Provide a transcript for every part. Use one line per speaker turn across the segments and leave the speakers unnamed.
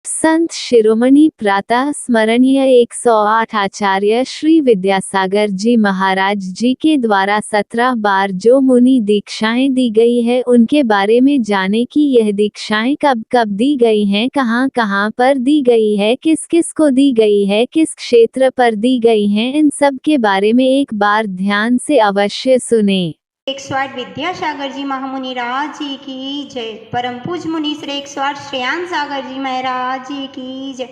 संत शिरोमणि प्रातः स्मरणीय 108 आचार्य श्री विद्यासागर जी महाराज जी के द्वारा 17 बार जो मुनि दीक्षाएं दी गई है उनके बारे में जाने कि यह दीक्षाएं कब कब दी गई हैं, कहां कहां पर दी गई है, किस किस को दी गई है, किस क्षेत्र पर दी गई हैं, इन सब के बारे में एक बार ध्यान से अवश्य सुने।
108 विद्यासागर जी महामुनि राज जी की जय। परम पूज मुनि श्री 108 श्रेयान सागर जी महाराज जी की जय।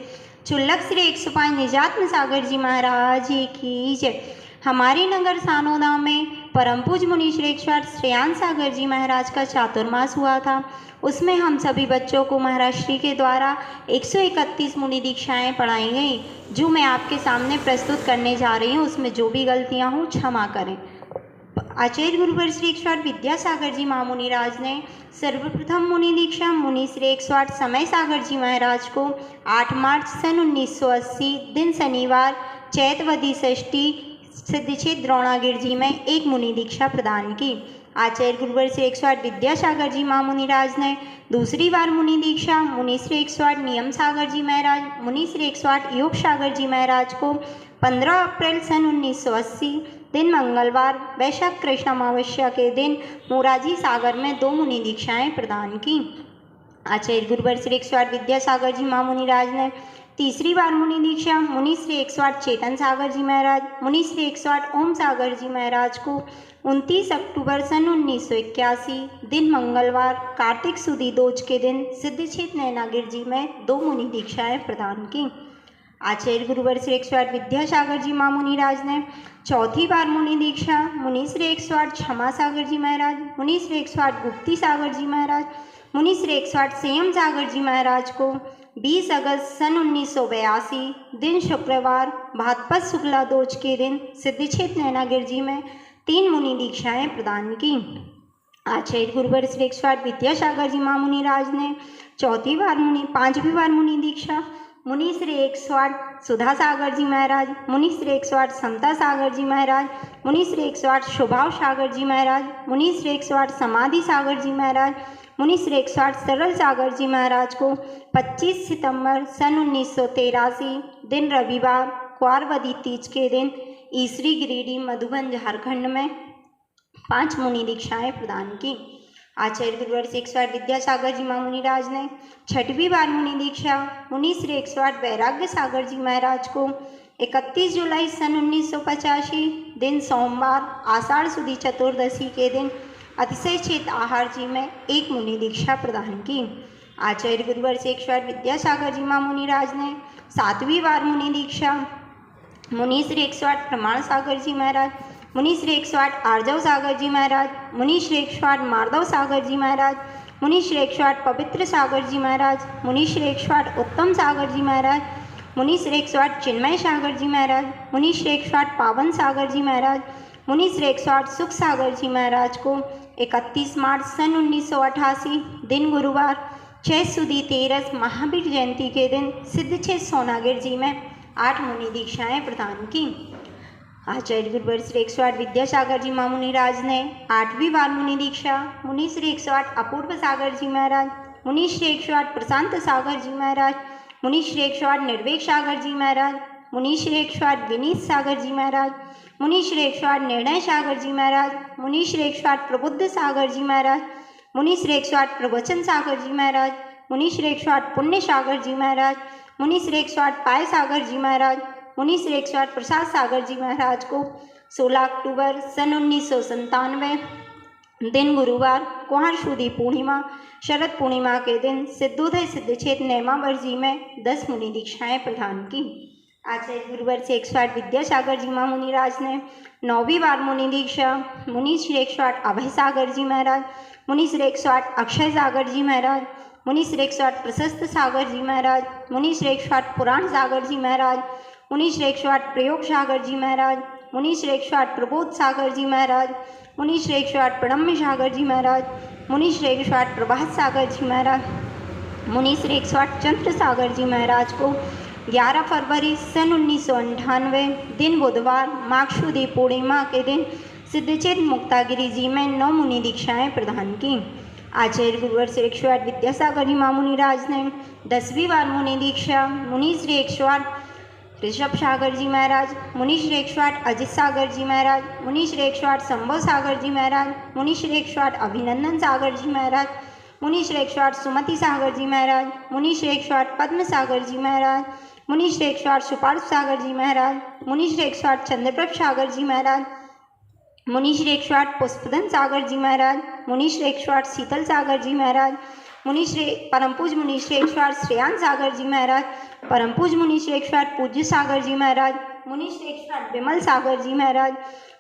चुल्लक श्री 105 निजात्म सागर जी महाराज जी की जय। हमारे नगर सानोदा में परम पूज मुनि श्री 108 श्रेयान सागर जी महाराज का चातुर्मास हुआ था। उसमें हम सभी बच्चों को महाराज श्री के द्वारा 131 मुनि दीक्षाएं पढ़ाई गई, जो मैं आपके सामने प्रस्तुत करने जा रही हूँ। उसमें जो भी गलतियाँ हों क्षमा करें। आचार्य गुरुवर श्री 108 विद्यासागर जी महामुनि राज ने सर्वप्रथम मुनि दीक्षा मुनि श्री 108 समय सागर जी महाराज को 8 मार्च सन 1980 दिन शनिवार चैतवदी षष्ठी सिद्धक्षेत्र द्रोणागिर जी में एक मुनि दीक्षा प्रदान की। आचार्य गुरुवर श्री 108 विद्यासागर जी महामुनि राज ने दूसरी बार मुनि दीक्षा मुनि श्री 108 नियम सागर जी महाराज मुनि श्री 108 योग सागर जी महाराज को 15 अप्रैल सन 1980 दिन मंगलवार वैशाख कृष्ण अमावस्या के दिन मोराजी सागर में 2 मुनि दीक्षाएं प्रदान की। आचार्य गुरुवर श्री 108 विद्यासागर जी महामुनि राज ने तीसरी बार मुनि दीक्षा मुनि श्री 108 चेतन सागर जी महाराज मुनि श्री 108 ओम सागर जी महाराज को 29 अक्टूबर सन 1981 दिन मंगलवार कार्तिक सुदी दोज के दिन सिद्धक्षेत्र नैनागिर जी में 2 मुनि दीक्षाएं प्रदान की। आचार्य गुरुवर श्री 108 विद्यासागर जी महामुनि राज ने चौथी बार मुनि दीक्षा मुनि श्री 108 क्षमा सागर जी महाराज मुनि श्री 108 गुप्ती सागर जी महाराज मुनि श्री 108 संयम सागर जी महाराज को 20 अगस्त सन 1982 दिन शुक्रवार भाद्रपद शुक्ला दोज के दिन सिद्धक्षेत्र नैनागिर जी में 3 मुनि दीक्षाएं प्रदान की। आचार्य गुरुवर श्री 108 विद्यासागर जी महामुनि राज ने पांचवी बार मुनि दीक्षा मुनि श्री 108 सुधा सागर जी महाराज मुनि श्री 108 समता सागर जी महाराज मुनि श्री 108 शुभाव सागर जी महाराज मुनि श्री 108 समाधि सागर जी महाराज मुनि श्री 108 सरल सागर जी महाराज को 25 सितंबर सन 1983 दिन रविवार क्वारवदी तीज के दिन ईसरी गिरिडीह मधुबन झारखंड में 5 मुनि दीक्षाएं प्रदान की। आचार्य गुरुवर श्री 108 विद्यासागर जी महामुनि राज ने छठवीं बार मुनि दीक्षा मुनि श्री 108 वैराग्य सागर जी महाराज को 31 जुलाई सन 1985 दिन सोमवार आषाढ़ सुदी चतुर्दशी के दिन अतिशय क्षेत्र आहार जी में 1 मुनि दीक्षा प्रदान की। आचार्य गुरुवर श्री 108 विद्यासागर जी महामुनि राज ने 7वीं बार मुनि दीक्षा मुनि श्री 108 प्रमाण सागर जी महाराज मुनि श्री 108 आर्जव सागर जी महाराज मुनि श्री 108 मार्दव सागर जी महाराज मुनि श्री 108 पवित्र सागर जी महाराज मुनि श्री 108 उत्तम सागर जी महाराज मुनि श्री 108 चिन्मय सागर जी महाराज मुनि श्री 108 पावन सागर जी महाराज मुनि श्री 108 सुख सागर जी महाराज को 31 मार्च सन 1988 दिन गुरुवार 6 सुदी तेरस महावीर जयंती के दिन सिद्धक्षेत्र सोनागिर जी में 8 मुनि दीक्षाएं प्रदान की। आचार्य गुरुवर श्री 108 विद्यासागर जी महामुनि राज ने 8वीं बार मुनि दीक्षा मुनि श्री 108 अपूर्व सागर जी महाराज मुनि श्री 108 प्रशांत सागर जी महाराज मुनि श्री 108 निर्वेक सागर जी महाराज मुनि श्री 108 विनीत सागर जी महाराज मुनि श्री 108 निर्णय सागर जी महाराज मुनि श्री 108 प्रबुद्ध सागर जी महाराज मुनि श्री 108 प्रवचन सागर जी महाराज मुनि श्री 108 पुण्य सागर जी महाराज मुनि श्री 108 पाय सागर जी महाराज मुनि श्री 108 प्रसाद सागर जी महाराज को 16 अक्टूबर सन 1997 दिन गुरुवार कुंवर शुदी पूर्णिमा शरद पूर्णिमा के दिन सिद्धोदय सिद्धक्षेत्र नेमावर जी में 10 मुनि दीक्षाएं प्रदान की। आचार्य गुरुवर श्री 108 विद्यासागर जी महामुनि राज ने 9वीं बार मुनि दीक्षा मुनि श्री 108 अभय सागर जी महाराज मुनि श्री 108 अक्षय सागर जी महाराज मुनि श्री 108 प्रशस्त सागर जी महाराज मुनि श्री 108 पुराण सागर जी महाराज मुनि श्री 108 प्रयोग सागर जी महाराज मुनि श्री 108 प्रबोध सागर जी महाराज मुनि श्री 108 प्रणम्य सागर जी महाराज मुनि श्री 108 प्रभात सागर जी महाराज मुनि श्री 108 चंद्र सागर जी महाराज को 11 फरवरी सन 1998 दिन बुधवार माघ शुदी पूर्णिमा के दिन सिद्धक्षेत्र मुक्तागिरी जी में 9 मुनि दीक्षाएं प्रदान की। आचार्य गुरुवर श्री 108 विद्यासागर जी महामुनि राज ने 10वीं बार मुनि दीक्षा। मुनि श्री 108 ऋषभ सागर जी महाराज, मुनि श्री 108 अजित सागर जी महाराज, मुनि श्री 108 संभव सागर जी महाराज, मुनि श्री 108 अभिनंदन सागर जी महाराज, मुनि श्री 108 सुमति सागर जी महाराज, मुनि श्री 108 पद्म सागर जी महाराज, मुनि श्री 108 सुपार्श सागर जी महाराज, मुनि श्री 108 चंद्रप्रभ सागर जी महाराज, मुनि श्री 108 पुष्पधन सागर जी महाराज, मुनि श्री 108 शीतल सागर जी महाराज, मुनि श्री परम पूज मुनि श्री 108 श्रेयान सागर जी महाराज, परम पूज मुनि श्री 108 पूज्य सागर जी महाराज, मुनि श्री 108 विमल सागर जी महाराज,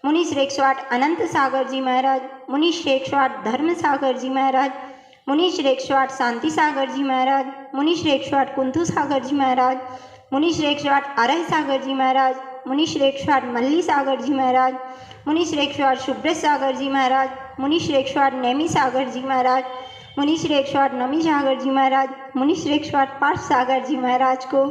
मुनि श्री 108 अनंत सागर जी महाराज, मुनि श्री 108 धर्म सागर जी महाराज, मुनि श्री 108 शांति सागर जी महाराज, मुनि श्री 108 कुंतु सागर जी महाराज, मुनि श्री 108 अरह सागर जी महाराज, मुनि श्री 108 मल्ली सागर जी महाराज, मुनि श्री 108 शुभ्र सागर जी महाराज, मुनि श्री 108 नेमी सागर जी महाराज, मुनि श्री 108 नमी सागर जी महाराज, मुनि श्री 108 पार्थ सागर जी महाराज को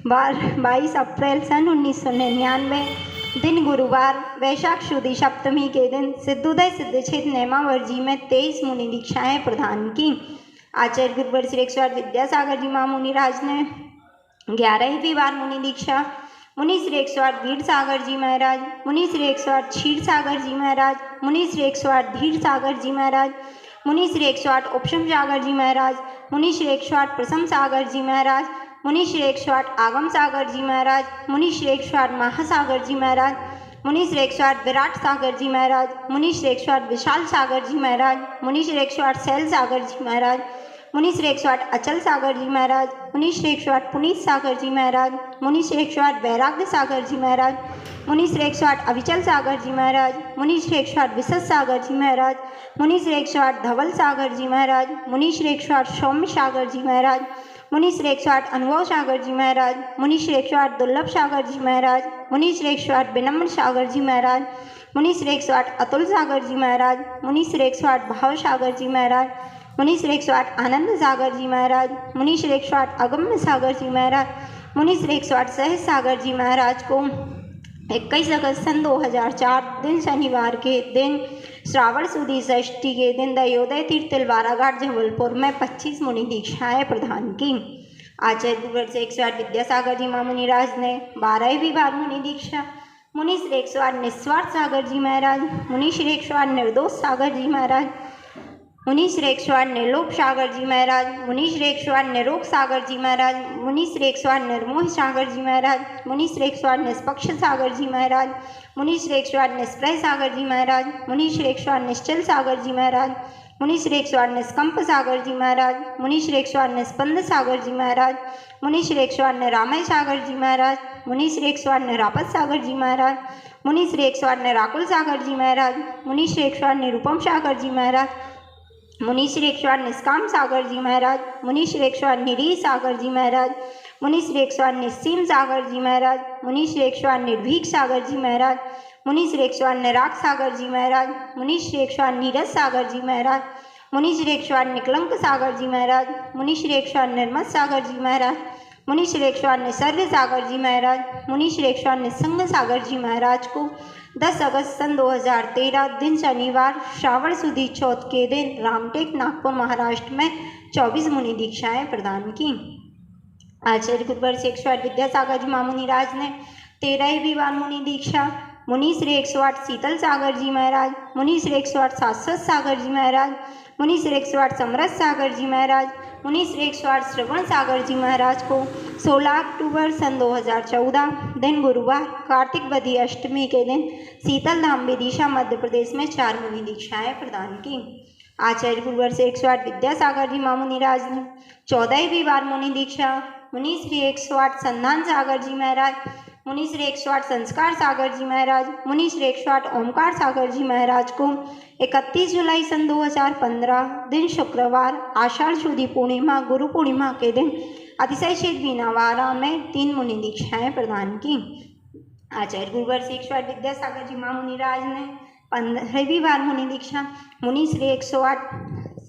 22 अप्रैल सन 1999 दिन गुरुवार वैशाख शुद्धि सप्तमी के दिन सिद्धोदय सिद्धक्षेत्र नेमावर्जी में 23 मुनि दीक्षाएं प्रदान की। आचार्य गुरुवर श्री 108 विद्यासागर जी महामुनि राज ने 11वीं बार मुनि दीक्षा। मुनि श्री 108 वीर सागर जी महाराज, मुनि श्री 108 क्षीर सागर जी महाराज, मुनि श्री 108 धीर सागर जी महाराज, मुनि श्री 108 उपशम सागर जी महाराज, मुनि श्री 108 प्रसम सागर जी महाराज, मुनि श्री 108 आगम सागर जी महाराज, मुनि श्री 108 महासागर जी महाराज, मुनि श्री 108 विराट सागर जी महाराज, मुनि श्री 108 विशाल सागर जी महाराज, मुनि श्री 108 शैल सागर जी महाराज, मुनि श्री 108 अचल सागर जी महाराज, मुनि श्री 108 पुनीत सागर जी महाराज, मुनि श्री 108 वैराग्य सागर जी महाराज, मुनि श्री 108 अविचल सागर जी महाराज, मुनि श्री 108 विशद सागर जी महाराज, मुनि श्री 108 धवल सागर जी महाराज, मुनि श्री 108 सौम्य सागर जी महाराज, मुनि श्री 108 अनुभव सागर जी महाराज, मुनि श्री 108 दुर्लभ सागर जी महाराज, मुनि श्री 108 विनम्र सागर जी महाराज, मुनि श्री 108 अतुल सागर जी महाराज, मुनि श्री 108 भाव सागर जी महाराज, मुनि श्री 108 आनंद सागर जी महाराज, मुनि श्री 108 अगम्य सागर जी महाराज, मुनि श्री 108 सहज सागर जी महाराज को 21 अगस्त सन 2004 दिन शनिवार के दिन श्रावण सुदी षष्ठी के दिन दयोदय तीर्थ तिलवारा घाट जबलपुर में 25 मुनि दीक्षाएं प्रदान की। आचार्य गुरुवर से 108 विद्यासागर जी महामुनि राज ने 12वीं बार मुनि दीक्षा। मुनि श्री 108 निस्वार्थ सागर जी महाराज, मुनि श्री 108 निर्दोष सागर जी महाराज, मुनि श्री 108 निर्लोभ सागर जी महाराज, मुनि श्री 108 निरोग सागर जी महाराज, मुनि श्री 108 निर्मोह सागर जी महाराज, मुनि श्री 108 निष्पक्ष सागर जी महाराज, मुनि श्री 108 निष्प्रय सागर जी महाराज, मुनि श्री 108 निश्चल सागर जी महाराज, मुनि श्री 108 निष्कंप सागर जी महाराज, मुनि श्री 108 निस्पंद सागर जी महाराज, मुनि श्री 108 निरामय सागर जी महाराज, मुनि श्री 108 निरापद सागर जी महाराज, मुनि श्री 108 निराकुल सागर जी महाराज, मुनि श्री 108 निरूपम सागर जी महाराज, मुनि श्री 108 निष्काम सागर जी महाराज, मुनि श्री 108 निरीह सागर जी महाराज, मुनि श्री 108 निस्सीम सागर जी महाराज, मुनि श्री 108 निर्भीक सागर जी महाराज, मुनि श्री 108 निराग सागर जी महाराज, मुनि श्री 108 नीरज सागर जी महाराज, मुनि श्री 108 निकलंक सागर जी महाराज, मुनि श्री 108 निर्मत सागर जी महाराज, मुनि श्री 108 निसर्ग सागर जी महाराज, मुनि श्री 108 निसंग सागर जी महाराज को 10 अगस्त सन 2013 दिन शनिवार श्रावण सुदी चौथ के दिन रामटेक नागपुर महाराष्ट्र में 24 मुनि दीक्षाएं प्रदान की। आचार्य गुरुवर से 108 विद्यासागर जी महामुनि राज ने 13वीं बार मुनि दीक्षा। मुनि श्री 108 शीतल सागर जी महाराज, मुनि श्री 108 शाश्वत सागर जी महाराज, मुनि श्री 108 समरस सागर जी महाराज, मुनि श्री 108 श्रवण सागर जी महाराज को 16 अक्टूबर सन 2014 दिन गुरुवार कार्तिक बदी अष्टमी के दिन शीतल धाम विदिशा मध्य प्रदेश में 4 मुनि दीक्षाएं प्रदान की। आचार्य गुरुवर से 108 विद्यासागर जी महामुनि राज ने 14वीं बार मुनि दीक्षा। मुनि श्री 108 संधान सागर जी महाराज, मुनि श्री 108 संस्कार सागर जी महाराज, मुनि श्री 108 ओमकार सागर जी महाराज को 31 जुलाई सन 2015 दिन शुक्रवार आषाढ़ शुद्धि पूर्णिमा गुरु पूर्णिमा के दिन अतिशय शीत बीनावारा में 3 मुनि दीक्षाएं प्रदान की। आचार्य गुरुवर से 108 विद्यासागर जी महामुनि राज ने 15वीं बार मुनि दीक्षा। मुनि श्री 108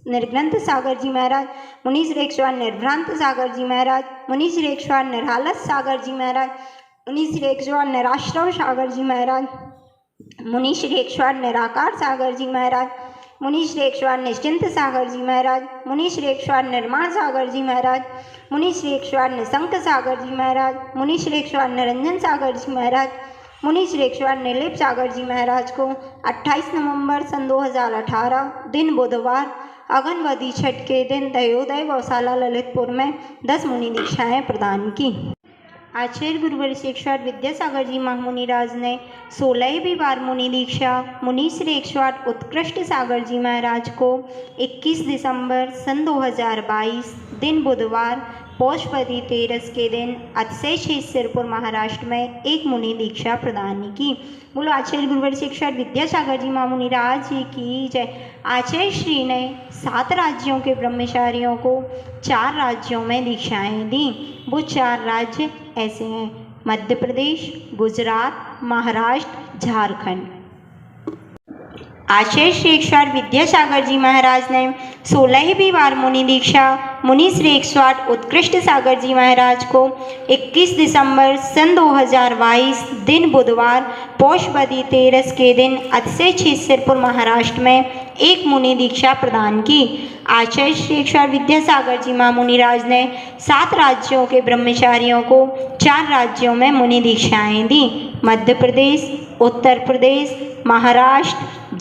निर्ग्रंथ सागर जी महाराज, मुनि श्री 108 निर्भ्रांत सागर जी महाराज, मुनि श्री 108 निरालस सागर जी महाराज, मुनि श्री 108 निराश्रव सागर जी महाराज, मुनि श्री 108 निराकार सागर जी महाराज, मुनि श्री 108 निश्चिंत सागर जी महाराज, मुनि श्री 108 निर्माण सागर जी महाराज, मुनि श्री 108 निशंक सागर जी महाराज, मुनि श्री 108 निरंजन सागर जी महाराज, मुनि श्री 108 निर्लिप सागर जी महाराज को 28 नवंबर सन 2018 दिन बुधवार अगनवदी छठ के दिन दयोदय गौशाला ललितपुर में 10 मुनि दीक्षाएं प्रदान की। आचार्य गुरुवर श्री 108 विद्यासागर जी महामुनि राज ने 16वीं बार मुनि दीक्षा मुनि श्री 108 उत्कृष्ट सागर जी महाराज को 21 दिसंबर सन 2022 दिन बुधवार पौषपदी तेरस के दिन अतिशय सिरपुर महाराष्ट्र में एक मुनि दीक्षा प्रदान की। बोलो आचार्य गुरुवर श्री 108 विद्यासागर जी महामुनि राज जी की जय। आचार्य श्री ने 7 राज्यों के ब्रह्मचारियों को 4 राज्यों में दीक्षाएं दी। वो 4 राज्य ऐसे हैं मध्य प्रदेश, गुजरात, महाराष्ट्र, झारखंड। आचार्य श्री 108 विद्यासागर जी महाराज ने 16वीं बार मुनि दीक्षा मुनि श्री 108 उत्कृष्ट सागर जी महाराज को 21 दिसंबर सन 2022 दिन बुधवार पौषपदी तेरस के दिन अतिशय सिरपुर महाराष्ट्र में एक मुनि दीक्षा प्रदान की। आचार्य श्री 108 विद्यासागर जी महामुनि राज ने 7 राज्यों के ब्रह्मचारियों को 4 राज्यों में मुनि दीक्षाएं दी। मध्य प्रदेश, उत्तर प्रदेश, महाराष्ट्र,